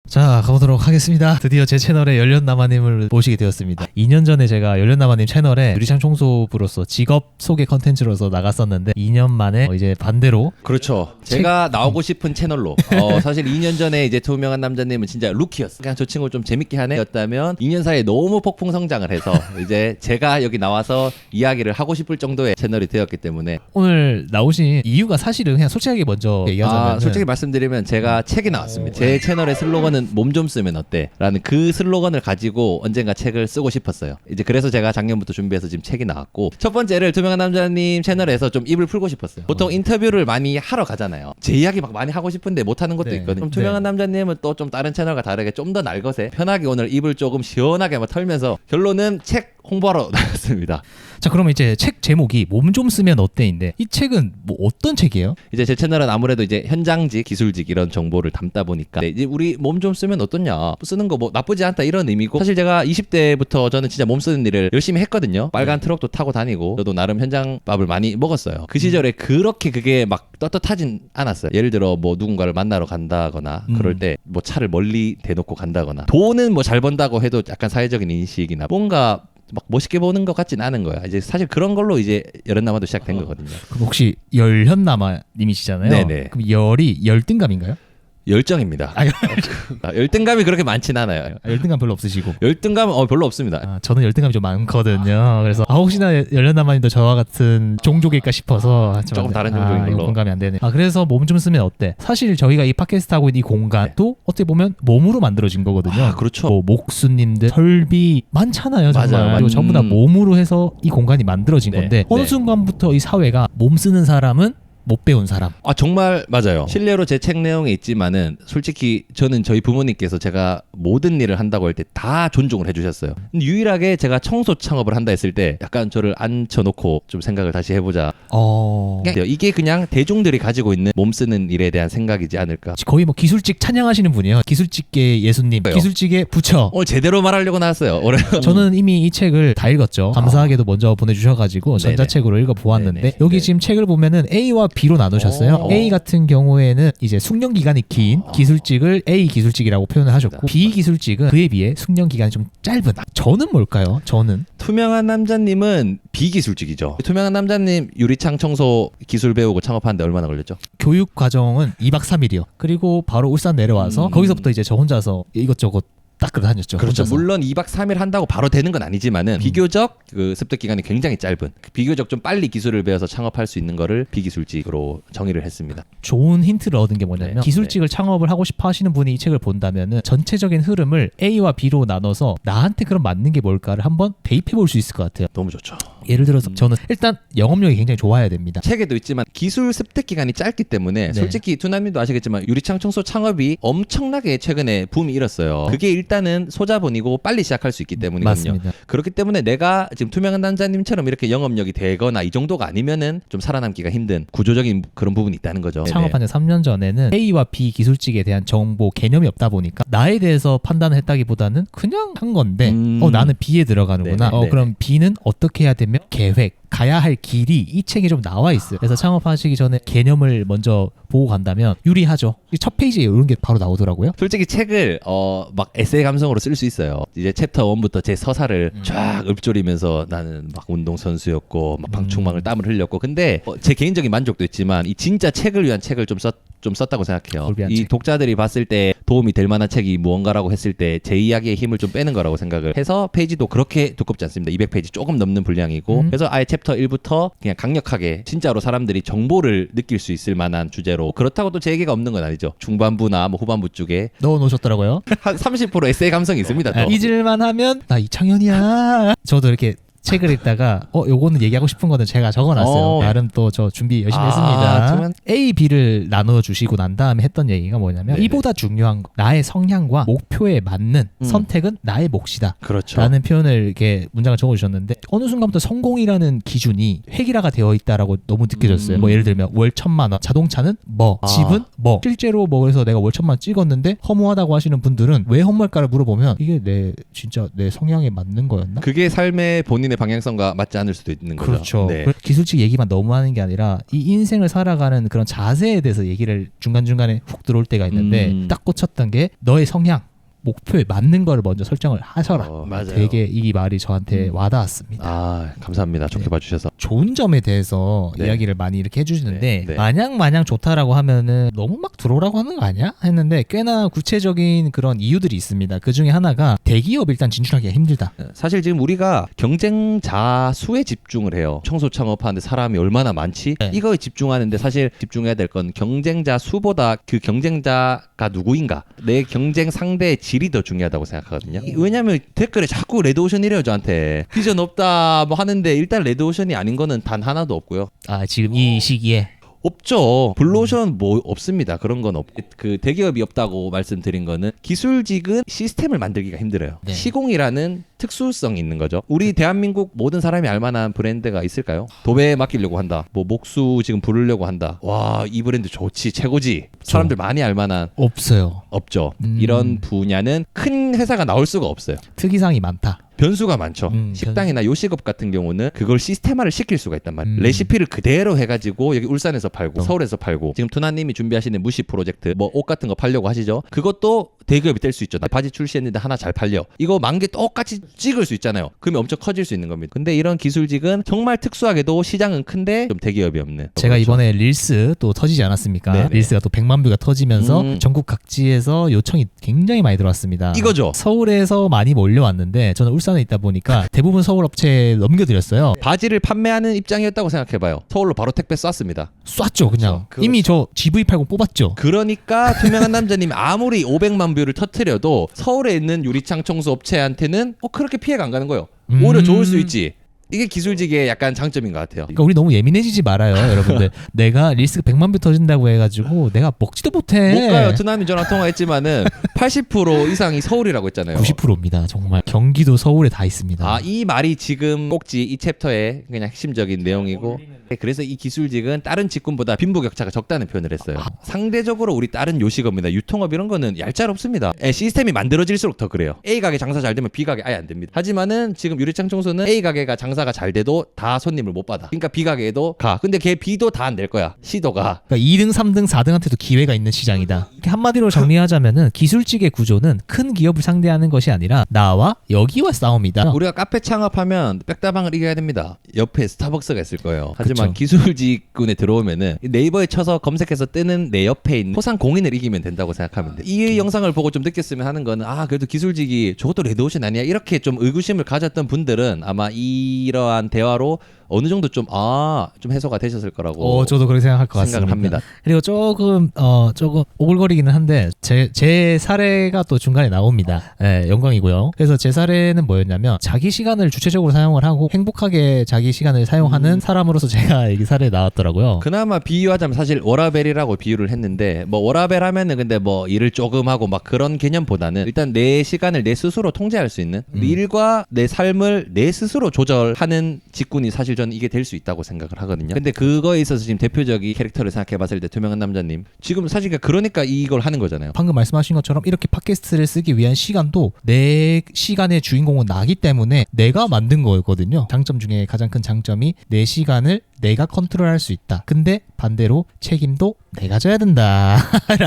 자, 가보도록 하겠습니다. 드디어 제 채널에 열련남아님을 모시게 되었습니다. 2년 전에 제가 열련남아님 채널에 유리창 청소부로서 직업 소개 컨텐츠로서 나갔었는데 2년 만에 이제 반대로 그렇죠. 제가 나오고 싶은 채널로 사실 2년 전에 이제 투명한 남자님은 진짜 루키였어. 그냥 저 친구 좀 재밌게 하네였다면 2년 사이에 너무 폭풍 성장을 해서 이제 제가 여기 나와서 이야기를 하고 싶을 정도의 채널이 되었기 때문에 오늘 나오신 이유가 사실은 그냥 솔직하게 먼저 얘기하자면 솔직히 말씀드리면 제가 책이 나왔습니다. 제 채널의 슬로건은 몸 좀 쓰면 어때? 라는 그 슬로건을 가지고 언젠가 책을 쓰고 싶었어요. 이제 그래서 제가 작년부터 준비해서 지금 책이 나왔고, 첫 번째를 투명한 남자님 채널에서 좀 입을 풀고 싶었어요. 보통 인터뷰를 많이 하러 가잖아요. 제 이야기 막 많이 하고 싶은데 못하는 것도 네. 있거든요. 그럼 투명한 남자님은 또 좀 다른 채널과 다르게 좀 더 날것에 편하게 오늘 입을 조금 시원하게 막 털면서 결론은 책 홍보하러 나왔습니다. 자, 그러면 이제 책 제목이 몸 좀 쓰면 어때인데 이 책은 뭐 어떤 책이에요? 이제 제 채널은 아무래도 이제 현장직, 기술직 이런 정보를 담다 보니까 이제 우리 몸 좀 쓰면 어떻냐, 쓰는 거 뭐 나쁘지 않다 이런 의미고, 사실 제가 20대부터 저는 진짜 몸 쓰는 일을 열심히 했거든요. 빨간 트럭도 타고 다니고 저도 나름 현장밥을 많이 먹었어요. 그 시절에 그렇게 그게 막 떳떳하진 않았어요. 예를 들어 뭐 누군가를 만나러 간다거나 그럴 때 뭐 차를 멀리 대놓고 간다거나, 돈은 뭐 잘 번다고 해도 약간 사회적인 인식이나 뭔가 막 멋있게 보는 것 같진 않은 거야. 이제 사실 그런 걸로 이제 열연남아도 시작된 거거든요. 그럼 혹시 열현남아님이시잖아요. 네네. 그럼 열이 열등감인가요? 열정입니다. 열등감이 그렇게 많진 않아요. 열등감 별로 없으시고. 열등감은 별로 없습니다. 저는 열등감이 좀 많거든요. 그래서 혹시나 열련남아님도 저와 같은 종족일까 싶어서 조금 다른 종족인 걸로. 공감이 안 되네. 그래서 몸 좀 쓰면 어때? 사실 저희가 이 팟캐스트 하고 있는 이 공간도 어떻게 보면 몸으로 만들어진 거거든요. 그렇죠. 뭐 목수님들 설비 많잖아요. 정말. 맞아요. 그리고 전부 다 몸으로 해서 이 공간이 만들어진 네. 건데 어느 네. 순간부터 이 사회가 몸 쓰는 사람은 못 배운 사람. 정말 맞아요. 실례로 제 책 내용에 있지만은 솔직히 저는 저희 부모님께서 제가 모든 일을 한다고 할 때 다 존중을 해주셨어요. 근데 유일하게 제가 청소 창업을 한다 했을 때 약간 저를 앉혀놓고 좀 생각을 다시 해보자. 이게 그냥 대중들이 가지고 있는 몸 쓰는 일에 대한 생각이지 않을까. 거의 뭐 기술직 찬양하시는 분이에요. 기술직계 예수님, 왜요? 기술직의 부처. 오늘 제대로 말하려고 나왔어요. 올해. 저는 이미 이 책을 다 읽었죠. 감사하게도 먼저 보내주셔가지고 네네. 전자책으로 읽어보았는데 네네. 여기 네. 지금 책을 보면은 A와 B로 나누셨어요. A 같은 경우에는 이제 숙련 기간이 긴 기술직을 A 기술직이라고 표현을 하셨고, B 기술직은 그에 비해 숙련 기간이 좀 짧은. 저는 뭘까요? 저는 투명한 남자님은 비기술직이죠. 투명한 남자님 유리창 청소 기술 배우고 창업하는데 얼마나 걸렸죠? 교육 과정은 2박 3일이요. 그리고 바로 울산 내려와서 거기서부터 이제 저 혼자서 이것저것 닦으러 다녔죠. 그렇죠. 혼자서. 물론 2박 3일 한다고 바로 되는 건 아니지만은 비교적 그 습득 기간이 굉장히 짧은, 비교적 좀 빨리 기술을 배워서 창업할 수 있는 거를 비기술직으로 정의를 했습니다. 좋은 힌트를 얻은 게 뭐냐면 네. 기술직을 창업을 하고 싶어 하시는 분이 이 책을 본다면은 전체적인 흐름을 A와 B로 나눠서 나한테 그럼 맞는 게 뭘까를 한번 대입해 볼 수 있을 것 같아요. 너무 좋죠. 예를 들어서 저는 일단 영업력이 굉장히 좋아야 됩니다. 책에도 있지만 기술 습득 기간이 짧기 때문에 네. 솔직히 투나님도 아시겠지만 유리창 청소 창업이 엄청나게 최근에 붐이 일었어요. 그게 일단은 소자본이고 빨리 시작할 수 있기 때문이거든요. 맞습니다. 그렇기 때문에 내가 지금 투명한 남자님처럼 이렇게 영업력이 되거나 이 정도가 아니면은 좀 살아남기가 힘든 구조적인 그런 부분이 있다는 거죠. 창업한 지 3년 전에는 A와 B 기술직에 대한 정보 개념이 없다 보니까 나에 대해서 판단을 했다기보다는 그냥 한 건데 나는 B에 들어가는구나. 네네. 그럼 B는 어떻게 해야 되며 계획, 가야 할 길이 이 책에 좀 나와 있어요. 그래서 창업하시기 전에 개념을 먼저 보고 간다면 유리하죠. 첫 페이지에 이런 게 바로 나오더라고요. 솔직히 책을 막 에세이 감성으로 쓸 수 있어요. 이제 챕터 1부터 제 서사를 쫙 읊조리면서 나는 막 운동선수였고 막 방충망을 땀을 흘렸고, 근데 제 개인적인 만족도 있지만 이 진짜 책을 위한 책을 좀 썼다고 생각해요. 이 책. 독자들이 봤을 때 도움이 될 만한 책이 무언가라고 했을 때 제 이야기의 힘을 좀 빼는 거라고 생각을 해서 페이지도 그렇게 두껍지 않습니다. 200페이지 조금 넘는 분량이고 그래서 아예 챕터 1부터 그냥 강력하게 진짜로 사람들이 정보를 느낄 수 있을 만한 주제로, 그렇다고 또 제 얘기가 없는 건 아니죠. 중반부나 뭐 후반부 쪽에 넣어 놓으셨더라고요. 한 30% 에세이 감성이 있습니다. 또. 잊을만 하면 나 이창현이야. 저도 이렇게 책을 읽다가 요거는 얘기하고 싶은 거는 제가 적어놨어요. 나름 또 저 준비 열심히 했습니다. A, B를 나눠주시고 난 다음에 했던 얘기가 뭐냐면 네네. 이보다 중요한 거, 나의 성향과 목표에 맞는 선택은 나의 몫이다. 그렇죠. 라는 표현을 이렇게 문장을 적어주셨는데 어느 순간부터 성공이라는 기준이 획일화가 되어 있다라고 너무 느껴졌어요. 뭐 예를 들면 월 1,000만 원, 자동차는 뭐, 집은 뭐. 실제로 뭐 그래서 내가 월 1,000만 원 찍었는데 허무하다고 하시는 분들은 왜 허무할까를 물어보면 이게 진짜 내 성향에 맞는 거였나? 그게 삶의 본인의 방향성과 맞지 않을 수도 있는 거죠. 그렇죠. 네. 기술직 얘기만 너무 하는 게 아니라 이 인생을 살아가는 그런 자세에 대해서 얘기를 중간중간에 훅 들어올 때가 있는데 딱 꽂혔던 게 너의 성향, 목표에 맞는 거를 먼저 설정을 하셔라. 맞아요. 되게 이 말이 저한테 와닿았습니다. 아, 감사합니다. 좋게 봐주셔서. 좋은 점에 대해서 네. 이야기를 많이 이렇게 해주시는데 네. 마냥 좋다라고 하면은 너무 막 들어오라고 하는 거 아니야? 했는데 꽤나 구체적인 그런 이유들이 있습니다. 그 중에 하나가 대기업 일단 진출하기가 힘들다. 사실 지금 우리가 경쟁자 수에 집중을 해요. 청소 창업하는데 사람이 얼마나 많지? 네. 이거에 집중하는데 사실 집중해야 될 건 경쟁자 수보다 그 경쟁자가 누구인가? 내 경쟁 상대의 질이 더 중요하다고 생각하거든요. 왜냐면 댓글에 자꾸 레드오션이래요, 저한테. 비전 없다 뭐 하는데 일단 레드오션이 아닌 거는 단 하나도 없고요. 아 지금 이 시기에 없죠. 블루오션 뭐 없습니다. 그런 건 없고 그 대기업이 없다고 말씀드린 거는 기술직은 시스템을 만들기가 힘들어요. 네. 시공이라는 특수성이 있는 거죠. 우리 대한민국 모든 사람이 알만한 브랜드가 있을까요? 도배에 맡기려고 한다. 뭐 목수 지금 부르려고 한다. 와, 이 브랜드 좋지, 최고지. 사람들 많이 알만한 없어요. 없죠. 이런 분야는 큰 회사가 나올 수가 없어요. 특이사항이 많다. 변수가 많죠. 식당이나 요식업 같은 경우는 그걸 시스템화를 시킬 수가 있단 말이에요. 레시피를 그대로 해가지고 여기 울산에서 팔고 서울에서 팔고 지금 투나님이 준비하시는 무시 프로젝트 뭐 옷 같은 거 팔려고 하시죠. 그것도 대기업이 될 수 있죠. 나 바지 출시했는데 하나 잘 팔려. 이거 만 개 똑같이 찍을 수 있잖아요. 그러면 엄청 커질 수 있는 겁니다. 근데 이런 기술직은 정말 특수하게도 시장은 큰데 좀 대기업이 없는. 제가 그렇죠. 이번에 릴스 또 터지지 않았습니까? 네네. 릴스가 또 100만 뷰가 터지면서 전국 각지에서 요청이 굉장히 많이 들어왔습니다. 이거죠. 서울에서 많이 몰려왔는데 저는 울산에 있다 보니까 대부분 서울 업체에 넘겨드렸어요. 바지를 판매하는 입장이었다고 생각해봐요. 서울로 바로 택배 쐈습니다. 쐈죠 그냥. 그렇죠. 이미 저 GV80 뽑았죠. 그러니까 투명한 남자님이 아무리 500만 뷰를 터뜨려도 서울에 있는 유리창 청소 업체한테는 그렇게 피해가 안 가는 거예요. 오히려 좋을 수 있지. 이게 기술직의 약간 장점인 것 같아요. 그러니까 우리 너무 예민해지지 말아요 여러분들. 내가 릴스가 100만 뷰 터진다고 해가지고 내가 먹지도 못해. 못 가요. 투나미 전화 통화했지만은 80% 이상이 서울이라고 했잖아요. 90%입니다. 정말 경기도 서울에 다 있습니다. 아, 이 말이 지금 꼭지 이 챕터의 그냥 핵심적인 내용이고 그래서 이 기술직은 다른 직군보다 빈부격차가 적다는 표현을 했어요. 상대적으로 우리 다른 요식업이나 유통업 이런 거는 얄짤없습니다. 시스템이 만들어질수록 더 그래요. A 가게 장사 잘 되면 B 가게 아예 안 됩니다. 하지만은 지금 유리창 청소는 A 가게가 장사가 잘 돼도 다 손님을 못 받아. 그러니까 B 가게에도 가. 근데 걔 B도 다 안 될 거야. C도 가. 그러니까 2등, 3등, 4등한테도 기회가 있는 시장이다. 한마디로 정리하자면은 기술직의 구조는 큰 기업을 상대하는 것이 아니라 나와 여기와 싸움이다. 우리가 카페 창업하면 백다방을 이겨야 됩니다. 옆에 스타벅스가 있을 거예요. 하지만 그쵸. 기술직군에 들어오면은 네이버에 쳐서 검색해서 뜨는 내 옆에 있는 소상공인을 이기면 된다고 생각하면 돼. 이 영상을 보고 좀 느꼈으면 하는 거는 그래도 기술직이 저것도 레드오션 아니야? 이렇게 좀 의구심을 가졌던 분들은 아마 이러한 대화로 어느 정도 좀 해소가 되셨을 거라고 저도 그렇게 생각할 것 생각을 같습니다. 합니다. 그리고 조금 오글거리기는 한데 제 사례가 또 중간에 나옵니다. 네, 영광이고요. 그래서 제 사례는 뭐였냐면 자기 시간을 주체적으로 사용을 하고 행복하게 자기 시간을 사용하는 사람으로서 제가 이 사례에 나왔더라고요. 그나마 비유하자면 사실 워라벨이라고 비유를 했는데 뭐 워라벨 하면은 근데 뭐 일을 조금 하고 막 그런 개념보다는 일단 내 시간을 내 스스로 통제할 수 있는 일과 내 삶을 내 스스로 조절하는 직군이 사실 저는 이게 될 수 있다고 생각을 하거든요. 근데 그거에 있어서 지금 대표적인 캐릭터를 생각해봤을 때 투명한 남자님 지금 사실 그러니까 이걸 하는 거잖아요. 방금 말씀하신 것처럼 이렇게 팟캐스트를 쓰기 위한 시간도 내 시간의 주인공은 나기 때문에 내가 만든 거였거든요. 장점 중에 가장 큰 장점이 내 시간을 내가 컨트롤할 수 있다. 근데 반대로 책임도 내가 져야 된다.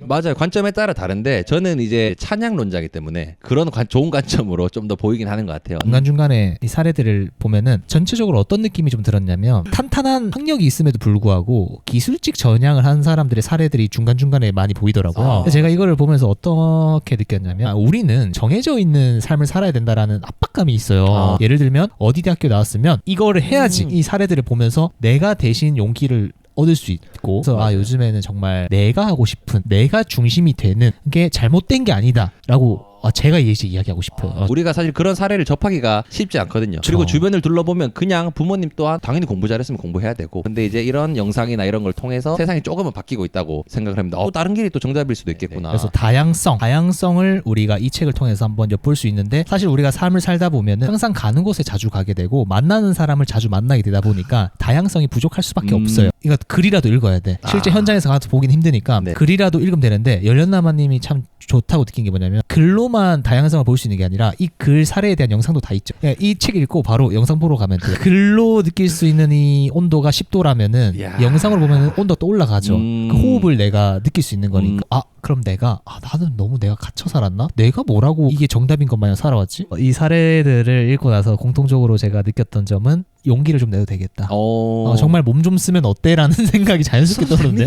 맞아요. 관점에 따라 다른데 저는 이제 찬양론자이기 때문에 그런 좋은 관점으로 좀 더 보이긴 하는 것 같아요. 중간중간에 이 사례들을 보면은 전체적으로 어떤 느낌이 좀 들었냐면 탄탄한 학력이 있음에도 불구하고 기술직 전향을 한 사람들의 사례들이 중간중간에 많이 보이더라고요. 근데 제가 이거를 보면서 어떻게 느꼈냐면 우리는 정해져 있는 삶을 살아야 된다라는 압박감이 있어요. 예를 들면 어디 대학교 나왔으면 이거를 해야지. 이 사례들을 보면서 내가 대신 용기를 얻을 수 있고 그래서 요즘에는 정말 내가 하고 싶은 내가 중심이 되는 게 잘못된 게 아니다라고 제가 이제 이야기하고 싶어요. 우리가 사실 그런 사례를 접하기가 쉽지 않거든요. 그리고 주변을 둘러보면 그냥 부모님 또한 당연히 공부 잘했으면 공부해야 되고 근데 이제 이런 영상이나 이런 걸 통해서 세상이 조금은 바뀌고 있다고 생각을 합니다. 다른 길이 또 정답일 수도 있겠구나. 그래서 다양성을 우리가 이 책을 통해서 한번 엿볼 수 있는데 사실 우리가 삶을 살다 보면은 항상 가는 곳에 자주 가게 되고 만나는 사람을 자주 만나게 되다 보니까 다양성이 부족할 수밖에 없어요. 이거 글이라도 읽어야 돼. 실제 현장에서 가서 보긴 힘드니까 네. 글이라도 읽으면 되는데 열련나마님이 참 좋다고 느낀 게 뭐냐면 글로만 글로만 다양성을 볼 수 있는 게 아니라 이 글 사례에 대한 영상도 다 있죠. 이 책 읽고 바로 영상 보러 가면 돼요. 글로 느낄 수 있는 이 온도가 10도라면은 야. 영상으로 보면 온도가 또 올라가죠. 그 호흡을 내가 느낄 수 있는 거니까. 그럼 내가 나는 너무 내가 갇혀 살았나? 내가 뭐라고 이게 정답인 것 마냥 살아왔지? 이 사례들을 읽고 나서 공통적으로 제가 느꼈던 점은 용기를 좀 내도 되겠다. 정말 몸 좀 쓰면 어때라는 생각이 자연스럽게 떠오르는데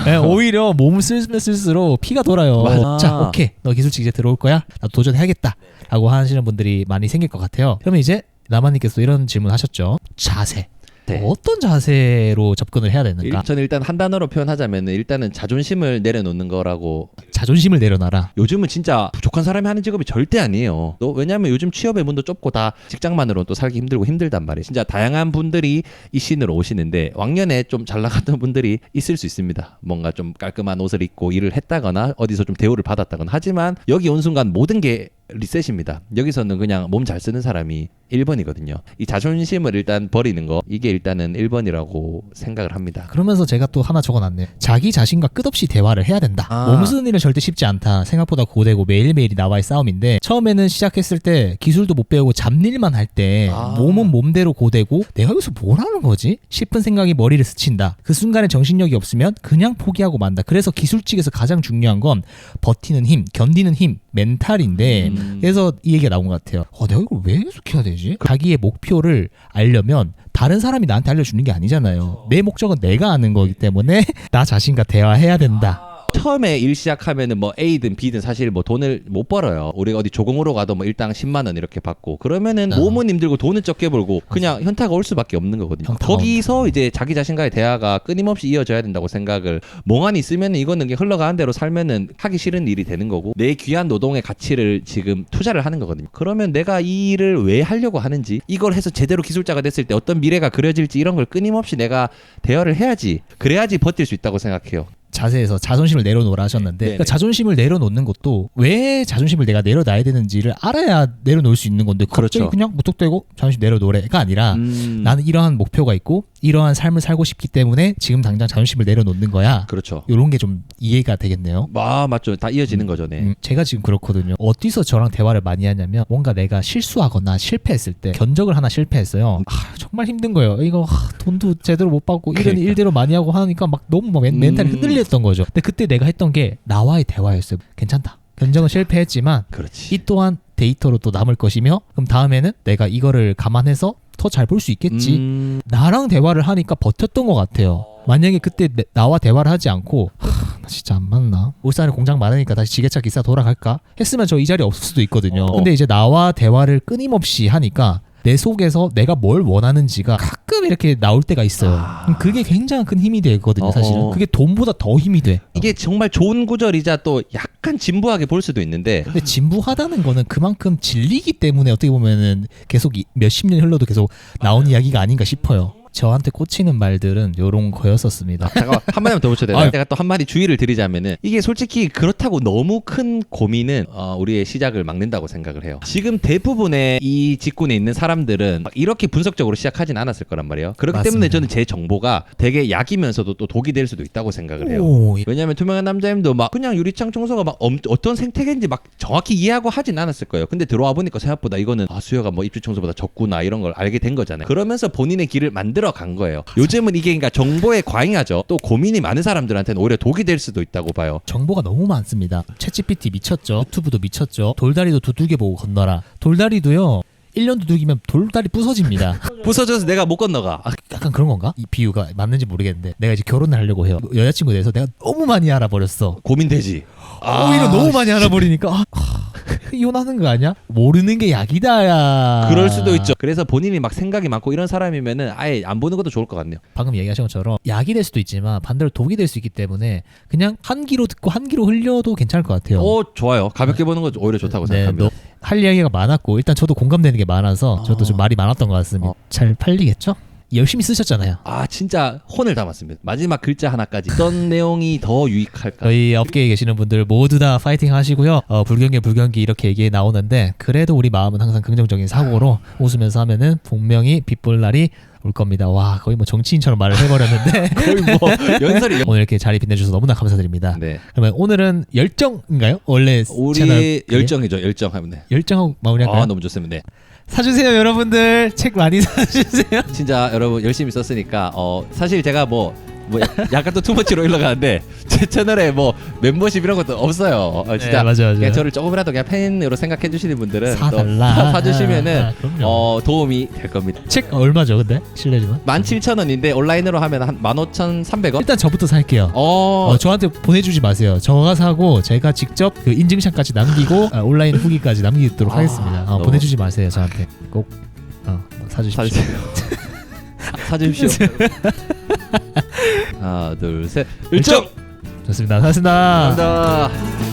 네, 오히려 몸을 쓰면 쓸수록 피가 돌아요. 맞아. 자, 오케이, 너 기술직 이제 들어올 거야? 나도 도전해야겠다 라고 하시는 분들이 많이 생길 것 같아요. 그러면 이제 나만님께서 이런 질문 하셨죠. 자세. 네. 어떤 자세로 접근을 해야 되는가? 저는 일단 한 단어로 표현하자면 일단은 자존심을 내려놓는 거라고. 자존심을 내려놔라. 요즘은 진짜 부족한 사람이 하는 직업이 절대 아니에요. 왜냐하면 요즘 취업의 문도 좁고 다 직장만으로는 또 살기 힘들고 힘들단 말이에요. 진짜 다양한 분들이 이 씬으로 오시는데 왕년에 좀 잘 나갔던 분들이 있을 수 있습니다. 뭔가 좀 깔끔한 옷을 입고 일을 했다거나 어디서 좀 대우를 받았다거나. 하지만 여기 온 순간 모든 게 리셋입니다. 여기서는 그냥 몸 잘 쓰는 사람이 1번이거든요. 이 자존심을 일단 버리는 거, 이게 일단은 1번이라고 생각을 합니다. 그러면서 제가 또 하나 적어놨네요. 자기 자신과 끝없이 대화를 해야 된다. 몸 쓰는 일은 절대 쉽지 않다. 생각보다 고되고 매일매일이 나와의 싸움인데 처음에는 시작했을 때 기술도 못 배우고 잡일만 할 때 몸은 몸대로 고되고 내가 여기서 뭘 하는 거지? 싶은 생각이 머리를 스친다. 그 순간에 정신력이 없으면 그냥 포기하고 만다. 그래서 기술직에서 가장 중요한 건 버티는 힘, 견디는 힘, 멘탈인데 그래서 이 얘기가 나온 것 같아요. 내가 이걸 왜 계속 해야 되지? 자기의 목표를 알려면 다른 사람이 나한테 알려주는 게 아니잖아요. 내 목적은 내가 아는 거기 때문에 나 자신과 대화해야 된다. 처음에 일 시작하면은 뭐 A든 B든 사실 뭐 돈을 못 벌어요. 우리가 어디 조공으로 가도 뭐 일당 10만 원 이렇게 받고 그러면은 몸은 힘들고 돈은 적게 벌고 그냥 현타가 올 수밖에 없는 거거든요. 거기서 이제 자기 자신과의 대화가 끊임없이 이어져야 된다고 생각을 멍하니 있으면은 이거는 그냥 흘러가는 대로 살면은 하기 싫은 일이 되는 거고 내 귀한 노동의 가치를 지금 투자를 하는 거거든요. 그러면 내가 이 일을 왜 하려고 하는지 이걸 해서 제대로 기술자가 됐을 때 어떤 미래가 그려질지 이런 걸 끊임없이 내가 대화를 해야지 그래야지 버틸 수 있다고 생각해요. 자세에서 자존심을 내려놓으라 하셨는데 그러니까 자존심을 내려놓는 것도 왜 자존심을 내가 내려놔야 되는지를 알아야 내려놓을 수 있는 건데 갑자기 그렇죠. 그냥 무턱대고 자존심 내려놓으래가 아니라 나는 이러한 목표가 있고 이러한 삶을 살고 싶기 때문에 지금 당장 자존심을 내려놓는 거야. 그렇죠. 이런 게 좀 이해가 되겠네요. 맞죠. 다 이어지는 거죠. 네. 제가 지금 그렇거든요. 어디서 저랑 대화를 많이 하냐면 뭔가 내가 실수하거나 실패했을 때 견적을 하나 실패했어요. 정말 힘든 거예요. 이거 돈도 제대로 못 받고 이런 일대로 많이 하고 하니까 막 너무 막 멘탈이 흔들렸던 거죠. 근데 그때 내가 했던 게 나와의 대화였어요. 괜찮다. 견적은 실패했지만 그렇지. 이 또한 데이터로 또 남을 것이며 그럼 다음에는 내가 이거를 감안해서 더 잘 볼 수 있겠지. 나랑 대화를 하니까 버텼던 것 같아요. 만약에 그때 나와 대화를 하지 않고 나 진짜 안 맞나? 울산에 공장 많으니까 다시 지게차 기사 돌아갈까? 했으면 저 이 자리에 없을 수도 있거든요. 근데 이제 나와 대화를 끊임없이 하니까 내 속에서 내가 뭘 원하는지가 가끔 이렇게 나올 때가 있어요. 그게 굉장히 큰 힘이 되거든요. 사실은 그게 돈보다 더 힘이 돼. 이게 정말 좋은 구절이자 또 약간 진부하게 볼 수도 있는데 근데 진부하다는 거는 그만큼 진리기 때문에 어떻게 보면은 계속 몇십 년 흘러도 계속 나온 이야기가 아닌가 싶어요. 저한테 꽂히는 말들은 요런 거였었습니다. 잠깐만 한마디만 더 붙여야 돼요. 제가 또 한마디 주의를 드리자면은 이게 솔직히 그렇다고 너무 큰 고민은 우리의 시작을 막는다고 생각을 해요. 지금 대부분의 이 직군에 있는 사람들은 막 이렇게 분석적으로 시작하진 않았을 거란 말이에요. 그렇기 맞습니다. 때문에 저는 제 정보가 되게 약이면서도 또 독이 될 수도 있다고 생각을 해요. 왜냐하면 투명한 남자님도 막 그냥 유리창 청소가 막 어떤 생태계인지 막 정확히 이해하고 하진 않았을 거예요. 근데 들어와 보니까 생각보다 이거는 수요가 뭐 입주 청소보다 적구나 이런 걸 알게 된 거잖아요. 그러면서 본인의 길을 만들어 간 거예요. 요즘은 이게 그러니까 정보에 과잉하죠. 또 고민이 많은 사람들한테는 오히려 독이 될 수도 있다고 봐요. 정보가 너무 많습니다. 챗GPT 미쳤죠. 유튜브도 미쳤죠. 돌다리도 두들겨 보고 건너라. 돌다리도요. 1년 두들기면 돌다리 부서집니다. 부서져서 내가 못 건너가. 약간 그런 건가? 이 비유가 맞는지 모르겠는데 내가 이제 결혼을 하려고 해요. 여자친구에 대해서 내가 너무 많이 알아버렸어. 고민되지. 오히려 너무 많이 알아버리니까 이혼하는 거 아니야? 모르는 게 약이다야. 그럴 수도 있죠. 그래서 본인이 막 생각이 많고 이런 사람이면은 아예 안 보는 것도 좋을 것 같네요. 방금 얘기하신 것처럼 약이 될 수도 있지만 반대로 독이 될 수 있기 때문에 그냥 한 귀로 듣고 한 귀로 흘려도 괜찮을 것 같아요. 좋아요. 가볍게 보는 거 오히려 좋다고 네, 생각합니다. 할 이야기가 많았고 일단 저도 공감되는 게 많아서 저도 좀 말이 많았던 것 같습니다. 잘 팔리겠죠? 열심히 쓰셨잖아요. 아 진짜 혼을 담았습니다. 마지막 글자 하나까지 어떤 내용이 더 유익할까. 저희 업계에 계시는 분들 모두 다 파이팅 하시고요. 불경기 이렇게 얘기 나오는데 그래도 우리 마음은 항상 긍정적인 사고로 웃으면서 하면은 분명히 빛볼 날이 올 겁니다. 와 거의 뭐 정치인처럼 말을 해버렸는데 거의 뭐 연설이. 오늘 이렇게 자리 빛내주셔서 너무나 감사드립니다. 네. 그러면 오늘은 열정인가요? 원래 우리 채널 그게? 열정이죠. 열정하면 돼. 열정하고 마무리할까요? 아 너무 좋습니다. 네. 사주세요 여러분들. 책 많이 사주세요. 진짜 여러분 열심히 썼으니까 사실 제가 뭐 약간 또 투머치로 흘러가는데 제 채널에 뭐 멤버십 이런 것도 없어요. 진짜 네, 맞아요. 그냥 저를 조금이라도 그냥 팬으로 생각해 주시는 분들은 사달라. 사주시면은 그럼요. 도움이 될 겁니다. 책 얼마죠 근데? 실례지만 17,000원인데 온라인으로 하면 한 15,300원? 일단 저부터 살게요. 저한테 보내주지 마세요. 저가 사고 제가 직접 그 인증샷까지 남기고 온라인 후기까지 남기도록 하겠습니다. 너무- 보내주지 마세요. 저한테 꼭 사주십시오. 사주십시오. 하나 둘 셋. 열정! 좋습니다. 고맙습니다. 감사합니다.